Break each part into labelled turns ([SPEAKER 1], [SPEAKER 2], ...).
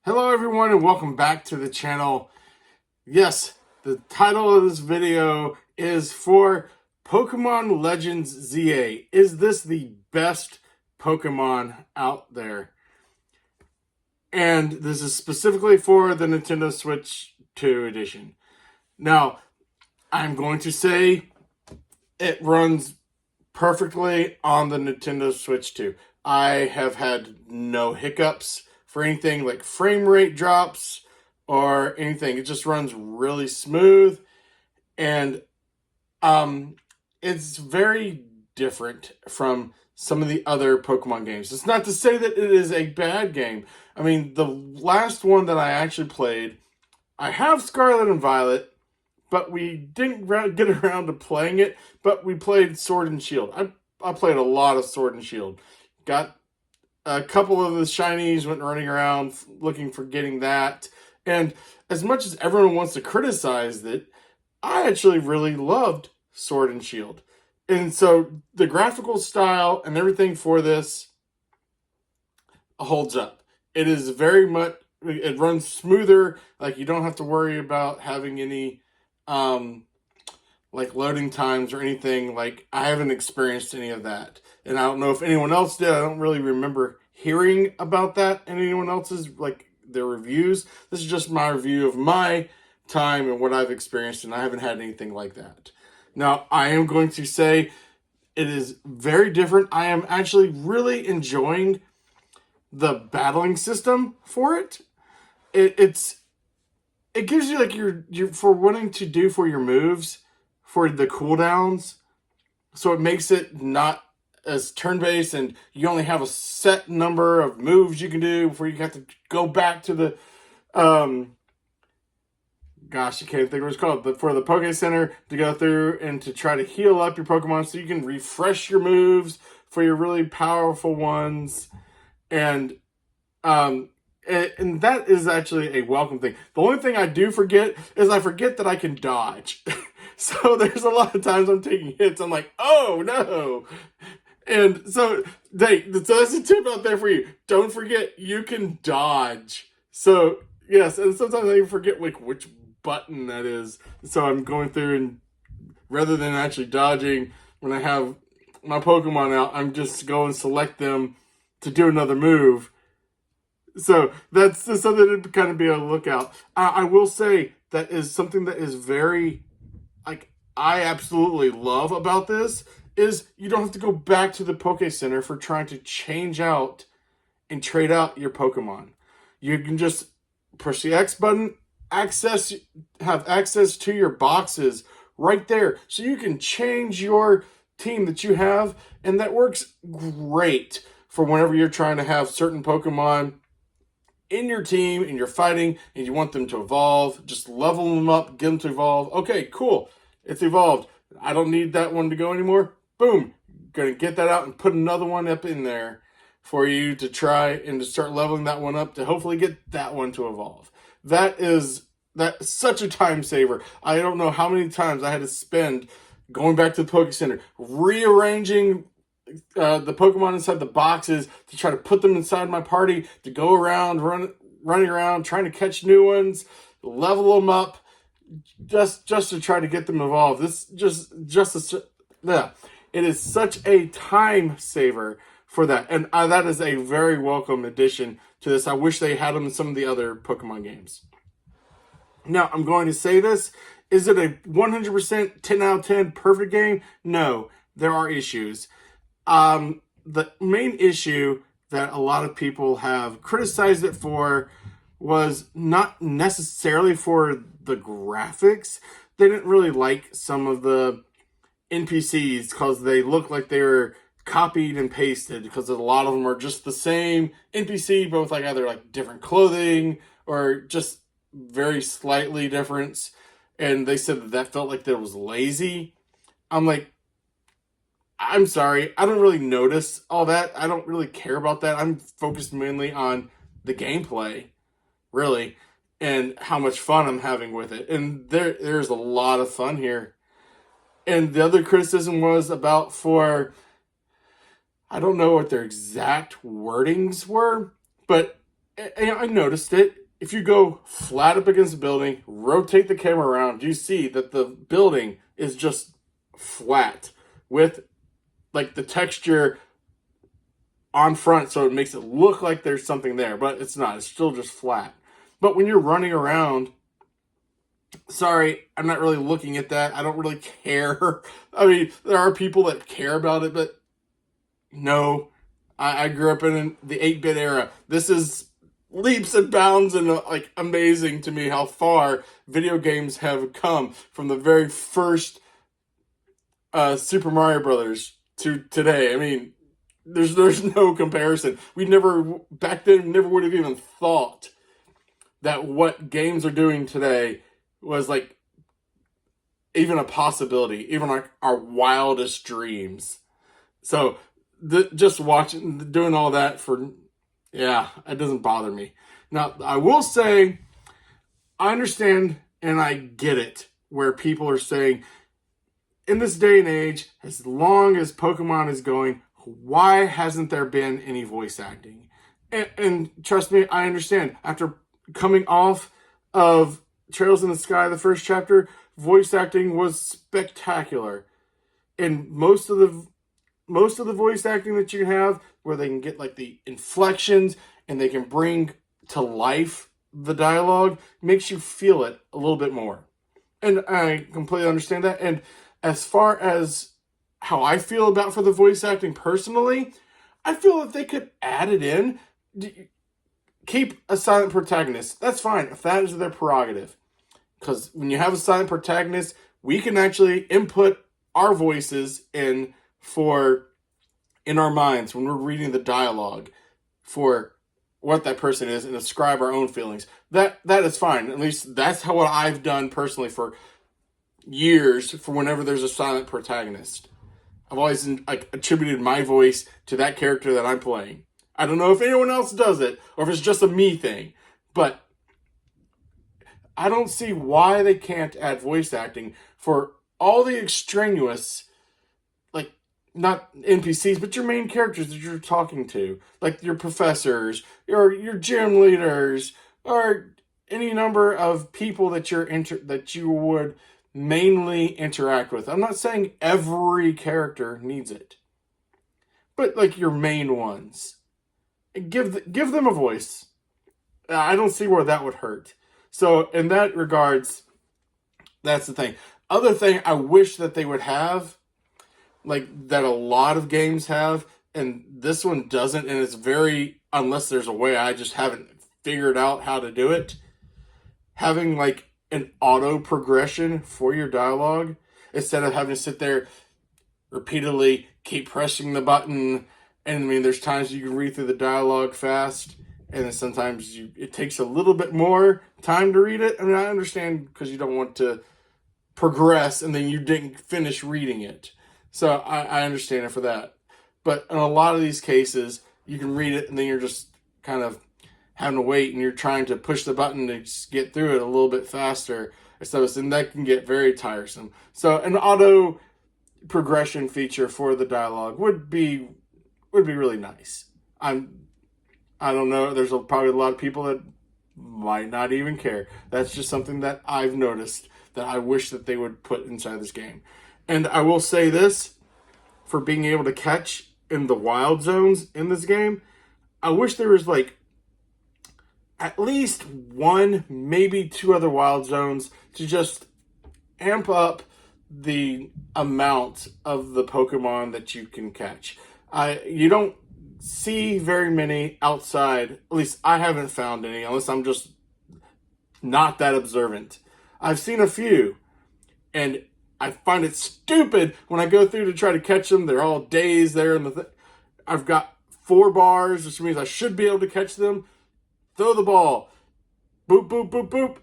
[SPEAKER 1] Hello everyone and welcome back to the channel. Yes, the title of this video is for Pokemon Legends ZA. Is this the best Pokemon out there? And this is specifically for the Nintendo Switch 2 edition. Now, I'm going to say it runs perfectly on the Nintendo Switch 2. I have had no hiccups for anything like frame rate drops or anything. It just runs really smooth, and it's very different from some of the other Pokemon games. It's not to say that it is a bad game. I mean, the last one that I actually played, I have Scarlet and Violet, but we didn't get around to playing it, but we played Sword and Shield. I played a lot of Sword and Shield. Got a couple of the shinies, went running around looking for getting that. And as much as everyone wants to criticize it, I actually really loved Sword and Shield. And so the graphical style and everything for this holds up. It is very much, it runs smoother. Like, you don't have to worry about having any like loading times or anything. Like, I haven't experienced any of that, and I don't know if anyone else did. I don't really remember hearing about that in anyone else's, like, their reviews. This is just my review of my time and what I've experienced, and I haven't had anything like that. Now, I am going to say it is very different. I am actually really enjoying the battling system for it. It gives you like your for wanting to do for your moves for the cooldowns, so it makes it not as turn-based, and you only have a set number of moves you can do before you have to go back to the gosh, I can't think what it's called, but for the Poke Center to go through and to try to heal up your Pokemon so you can refresh your moves for your really powerful ones. And and that is actually a welcome thing. The only thing I do forget is I forget that I can dodge. So there's a lot of times I'm taking hits. I'm like, oh no. And so that's a tip out there for you. Don't forget you can dodge. So yes, and sometimes I even forget like which button that is. So I'm going through, and rather than actually dodging when I have my Pokemon out, I'm just going to select them to do another move. So that's just something to kind of be on the lookout. I will say that is something that is very, like, I absolutely love about this is you don't have to go back to the Poke Center for trying to change out and trade out your Pokemon. You can just push the X button, have access to your boxes right there. So you can change your team that you have, and that works great for whenever you're trying to have certain Pokemon in your team and you're fighting and you want them to evolve. Just level them up, get them to evolve. Okay, cool. It's evolved. I don't need that one to go anymore. Boom. Gonna get that out and put another one up in there for you to try and to start leveling that one up to hopefully get that one to evolve. That's such a time saver. I don't know how many times I had to spend going back to the Poke Center, rearranging the Pokemon inside the boxes to try to put them inside my party, to go around, running around, trying to catch new ones, level them up, just to try to get them evolved. Yeah, it is such a time saver for that, and that is a very welcome addition to this. I wish they had them in some of the other Pokemon games. Now, I'm going to say this. Is it a 100% 10 out of 10 perfect game? No, there are issues. The main issue that a lot of people have criticized it for was not necessarily for the graphics. They didn't really like some of the NPCs because they look like they were copied and pasted, because a lot of them are just the same NPC, both like either like different clothing or just very slightly different. And they said that felt like that was lazy. I'm like, I'm sorry, I don't really notice all that. I don't really care about that. I'm focused mainly on the gameplay, really, and how much fun I'm having with it. And there's a lot of fun here. And the other criticism was about for, I don't know what their exact wordings were, but and I noticed it. If you go flat up against a building, rotate the camera around, you see that the building is just flat with like the texture on front, so it makes it look like there's something there, but it's not. It's still just flat. But when you're running around, sorry, I'm not really looking at that. I don't really care. I mean, there are people that care about it, but no. I grew up in the 8-bit era. This is leaps and bounds and like amazing to me how far video games have come from the very first Super Mario Brothers to today. I mean, there's no comparison. We never back then never would have even thought that what games are doing today was like even a possibility, even like our wildest dreams. So just watching, doing all that for, yeah, it doesn't bother me. Now, I will say, I understand and I get it where people are saying, in this day and age, as long as Pokemon is going, why hasn't there been any voice acting? And trust me, I understand. After coming off of Trails in the Sky, the first chapter, voice acting was spectacular. And most of the voice acting that you have, where they can get like the inflections and they can bring to life the dialogue, makes you feel it a little bit more. And I completely understand that. And as far as how I feel about for the voice acting personally, I feel that they could add it in. Keep a silent protagonist. That's fine if that is their prerogative. Because when you have a silent protagonist, we can actually input our voices in our minds when we're reading the dialogue for what that person is and ascribe our own feelings. That is fine. At least that's how what I've done personally for years for whenever there's a silent protagonist. I've always like attributed my voice to that character that I'm playing. I don't know if anyone else does it or if it's just a me thing, but I don't see why they can't add voice acting for all the extraneous, like, not NPCs, but your main characters that you're talking to, like your professors, your gym leaders, or any number of people that that you would mainly interact with. I'm not saying every character needs it, but like your main ones, give them a voice. I don't see where that would hurt. So in that regards, that's the thing. Other thing I wish that they would have, like that a lot of games have, and this one doesn't, and it's very, unless there's a way I just haven't figured out how to do it, having like an auto progression for your dialogue instead of having to sit there repeatedly keep pressing the button. And I mean, there's times you can read through the dialogue fast, and then sometimes it takes a little bit more time to read it. I mean, I understand because you don't want to progress and then you didn't finish reading it. So I understand it for that. But in a lot of these cases, you can read it and then you're just kind of having to wait and you're trying to push the button to just get through it a little bit faster. And that can get very tiresome. So an auto progression feature for the dialogue would be really nice. I don't know. There's probably a lot of people that might not even care. That's just something that I've noticed that I wish that they would put inside this game. And I will say this, for being able to catch in the wild zones in this game, I wish there was like at least one, maybe two other wild zones to just amp up the amount of the Pokemon that you can catch. You don't see very many outside. At least I haven't found any, unless I'm just not that observant. I've seen a few, and I find it stupid when I go through to try to catch them. They're all dazed there, and I've got 4 bars, which means I should be able to catch them. Throw the ball, boop, boop, boop, boop,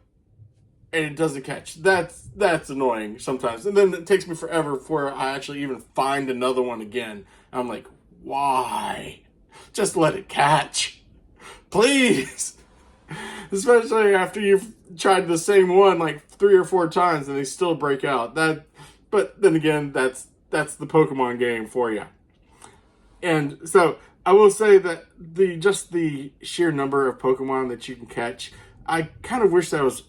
[SPEAKER 1] and it doesn't catch. That's annoying sometimes. And then it takes me forever before I actually even find another one again. I'm like, why? Just let it catch. Please. Especially after you've tried the same one like 3 or 4 times and they still break out. But then again, that's the Pokemon game for you. And so I will say that the sheer number of Pokemon that you can catch, I kind of wish that was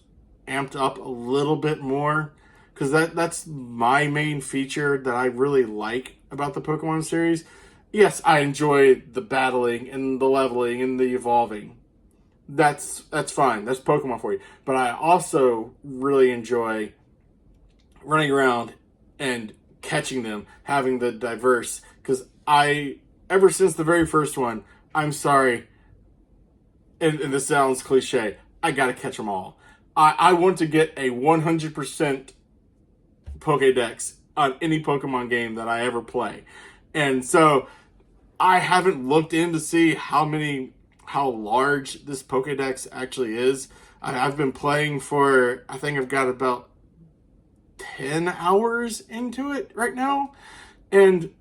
[SPEAKER 1] amped up a little bit more, because that's my main feature that I really like about the Pokemon series. Yes, I enjoy the battling and the leveling and the evolving. That's fine. That's Pokemon for you. But I also really enjoy running around and catching them, having the diverse. Because ever since the very first one, I'm sorry, and this sounds cliche, I gotta catch them all. I want to get a 100% Pokédex on any Pokemon game that I ever play. And so I haven't looked in to see how large this Pokédex actually is. I've been playing for, I think I've got about 10 hours into it right now. And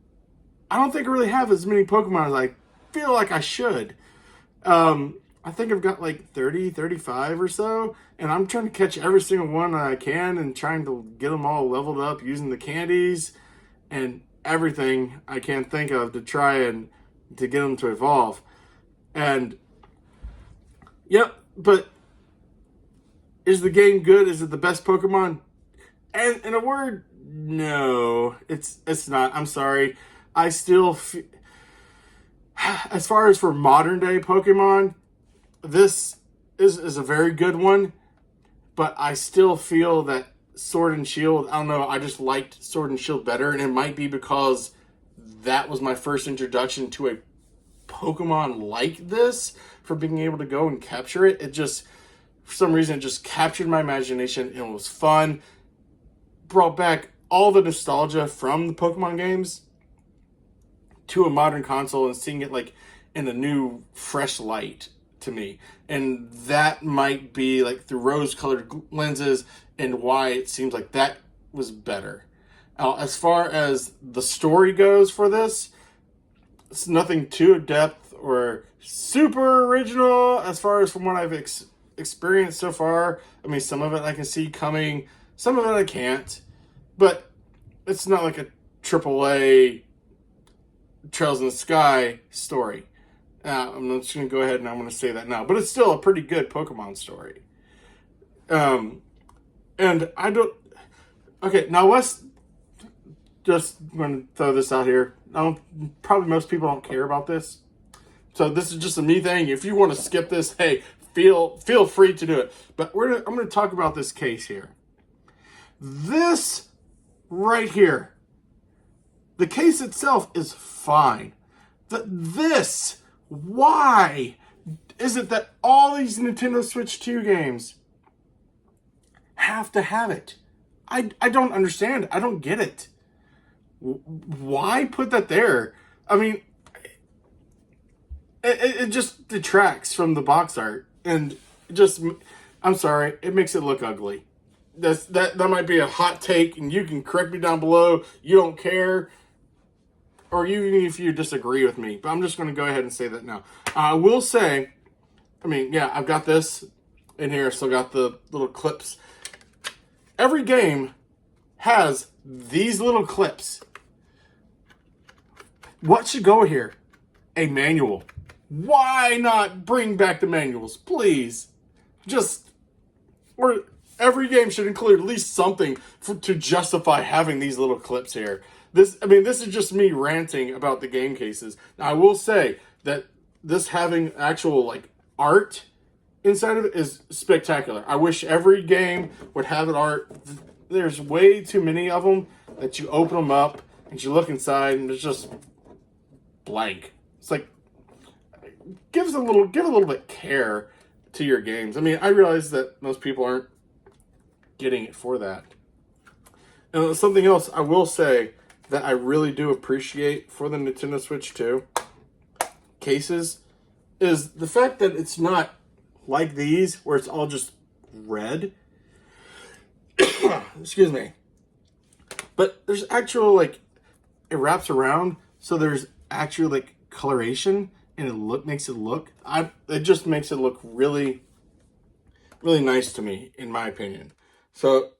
[SPEAKER 1] I don't think I really have as many Pokemon as I feel like I should. I think I've got like 30, 35 or so, and I'm trying to catch every single one that I can and trying to get them all leveled up using the candies and everything I can think of to try and to get them to evolve. And yep, but is the game good? Is it the best Pokemon? And in a word, no, it's not. I'm sorry. I still, as far as for modern day Pokemon, this is a very good one, but I still feel that Sword and Shield, I don't know, I just liked Sword and Shield better, and it might be because that was my first introduction to a Pokemon like this, for being able to go and capture it. It just, for some reason, it just captured my imagination, and it was fun. Brought back all the nostalgia from the Pokemon games to a modern console and seeing it like in a new, fresh light to me. And that might be like through rose-colored lenses, and why it seems like that was better. As far as the story goes for this, it's nothing too depth or super original as far as from what I've experienced so far. I mean, some of it I can see coming, some of it I can't. But it's not like a AAA Trails in the Sky story. I'm just going to go ahead and I'm going to say that now. But it's still a pretty good Pokemon story. And I don't... Okay, now let's just going to throw this out here. Probably most people don't care about this. So this is just a me thing. If you want to skip this, hey, feel free to do it. But I'm going to talk about this case here. This right here, the case itself is fine. Why is it that all these Nintendo Switch 2 games have to have it? I don't understand. I don't get it. Why put that there? I mean, it just detracts from the box art, and I'm sorry, it makes it look ugly. That might be a hot take, and you can correct me down below. You don't care, or even if you disagree with me. But I'm just going to go ahead and say that now. I will say, I mean, yeah, I've got this in here. Still got the little clips. Every game has these little clips. What should go here? A manual. Why not bring back the manuals, please? Or every game should include at least something to justify having these little clips here. This is just me ranting about the game cases. Now, I will say that this having actual like art inside of it is spectacular. I wish every game would have an art. There's way too many of them that you open them up and you look inside and it's just blank. It's like give a little bit care to your games. I mean, I realize that most people aren't getting it for that. And something else I will say that I really do appreciate for the Nintendo Switch 2 cases is the fact that it's not like these where it's all just red. Excuse me. But there's actual, like, it wraps around, so there's actual, like, coloration, and it just makes it look really, really nice to me, in my opinion. So,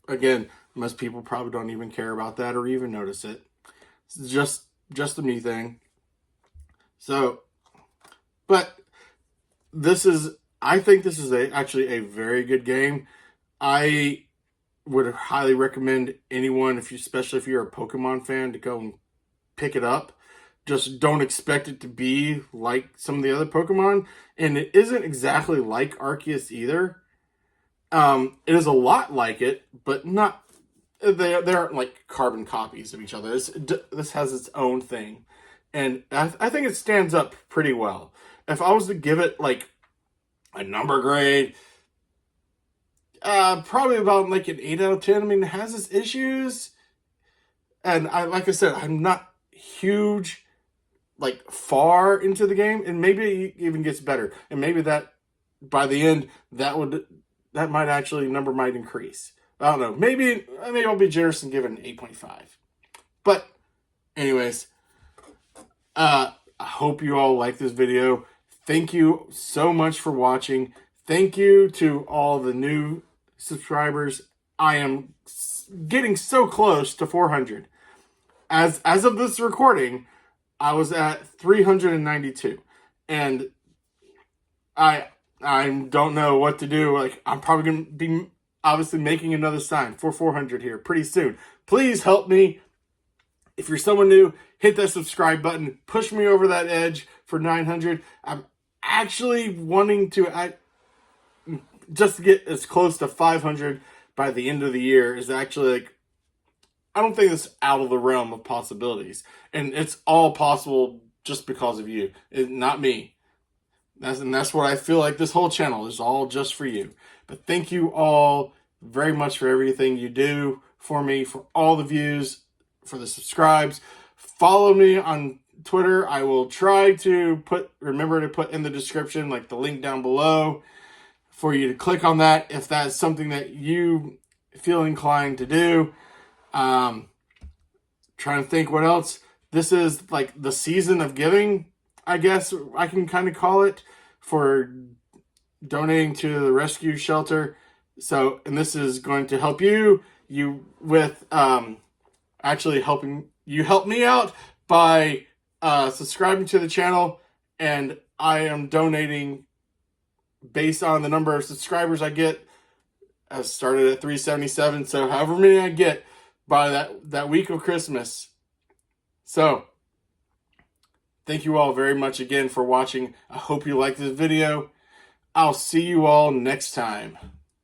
[SPEAKER 1] again, most people probably don't even care about that or even notice it. It's just a me thing. So, but I think this is actually a very good game. I would highly recommend anyone, especially if you're a Pokemon fan, to go and pick it up. Just don't expect it to be like some of the other Pokemon, and it isn't exactly like Arceus either. It is a lot like it, but not. They aren't like carbon copies of each other. This has its own thing, and I think it stands up pretty well. If I was to give it like a number grade, probably about like an 8 out of 10. I mean, it has its issues, and like I said, I'm not huge, like far into the game, and maybe it even gets better, and maybe that by the end that might actually number might increase. I don't know. Maybe I'll be generous and give it an 8.5. But anyways, I hope you all like this video. Thank you so much for watching. Thank you to all the new subscribers. I am getting so close to 400. As of this recording, I was at 392, and I don't know what to do. Like, I'm probably gonna be obviously making another sign for 400 here pretty soon. Please help me. If you're someone new, hit that subscribe button. Push me over that edge for 900. I'm actually wanting to just to get as close to 500 by the end of the year. Is actually like, I don't think it's out of the realm of possibilities, and it's all possible just because of you, not me. That's what I feel like this whole channel is all just for you. But thank you all very much for everything you do for me, for all the views, for the subscribes. Follow me on Twitter. I will try to remember to put in the description, like the link down below, for you to click on that if that's something that you feel inclined to do. Trying to think what else. This is like the season of giving, I guess I can kind of call it, for donating to the rescue shelter. So, and this is going to help you with actually helping you help me out by subscribing to the channel, and I am donating based on the number of subscribers I get. I started at 377, so however many I get by that week of Christmas. So, thank you all very much again for watching. I hope you liked this video. I'll see you all next time.